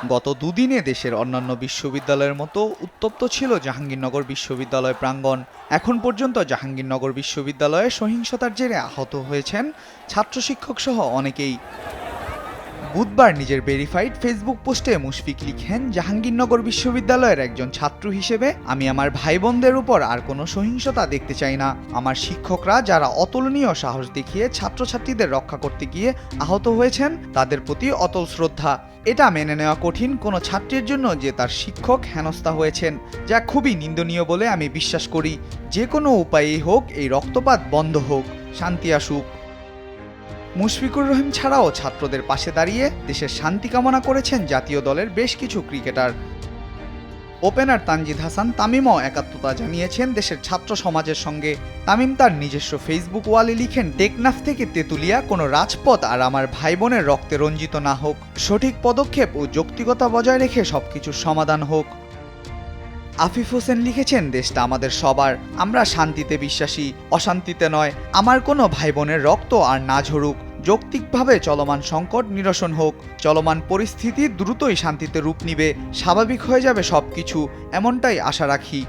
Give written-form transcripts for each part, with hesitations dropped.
গত দুদিনে দেশের অন্যান্য বিশ্ববিদ্যালয়ের মতো উত্তপ্ত ছিল জাহাঙ্গীরনগর বিশ্ববিদ্যালয় প্রাঙ্গণ। এখন পর্যন্ত জাহাঙ্গীরনগর বিশ্ববিদ্যালয়ে সহিংসতার জেরে আহত হয়েছেন ছাত্র শিক্ষক সহ অনেকেই। বুধবার নিজের ভেরিফাইড ফেসবুক পোস্টে মুশফিক লিখেন, জাহাঙ্গীরনগর বিশ্ববিদ্যালয়ের একজন ছাত্র হিসেবে আমি আমার ভাই বোনদের উপর আর কোনো সহিংসতা দেখতে চাই না। আমার শিক্ষকরা যারা অতুলনীয় সাহস দেখিয়ে ছাত্রছাত্রীদের রক্ষা করতে গিয়ে আহত হয়েছেন তাদের প্রতি অতল শ্রদ্ধা। এটা মেনে নেওয়া কঠিন কোনো ছাত্রের জন্য যে তার শিক্ষক হেনস্থা হয়েছেন, যা খুবই নিন্দনীয় বলে আমি বিশ্বাস করি। যে কোনো উপায়েই হোক এই রক্তপাত বন্ধ হোক, শান্তি আসুক। মুশফিকুর রহিম ছাড়াও ছাত্রদের পাশে দাঁড়িয়ে দেশের শান্তি কামনা করেছেন জাতীয় দলের বেশ কিছু ক্রিকেটার। ওপেনার তানজিদ হাসান তামিমও একাত্মতা জানিয়েছেন দেশের ছাত্র সমাজের সঙ্গে। তামিম তার নিজস্ব ফেসবুক ওয়ালে লিখেন, টেকনাফ থেকে তেঁতুলিয়া কোনো রাজপথ আর আমার ভাই বোনের রক্তে রঞ্জিত না হোক। সঠিক পদক্ষেপ ও যৌক্তিকতা বজায় রেখে সবকিছুর সমাধান হোক। আফিফ হোসেন লিখেছেন, দেশটা আমাদের সবার, আমরা শান্তিতে বিশ্বাসী, অশান্তিতে নয়। আমার কোনো ভাই বোনের রক্ত আর না ঝরুক। যৌক্তিকভাবে চলমান সংকট নিরসন হোক। চলমান পরিস্থিতি দ্রুতই শান্তিতে রূপ নিবে, স্বাভাবিক হয়ে যাবে সবকিছু, এমনটাই আশা রাখি।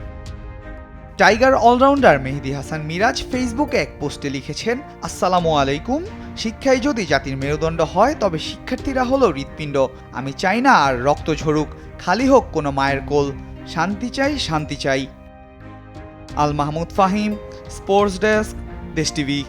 টাইগার অলরাউন্ডার মেহেদী হাসান মিরাজ ফেসবুকে এক পোস্টে লিখেছেন, আসসালামু আলাইকুম। শিক্ষাই যদি জাতির মেরুদণ্ড হয় তবে শিক্ষার্থীরা হলো হৃৎপিণ্ড। আমি চাই না আর রক্ত ঝরুক, খালি হোক কোনো মায়ের কোল। শান্তি চাই, শান্তি চাই। আল মাহমুদ ফাহিম, স্পোর্টস ডেস্ক, দেশ টিভি।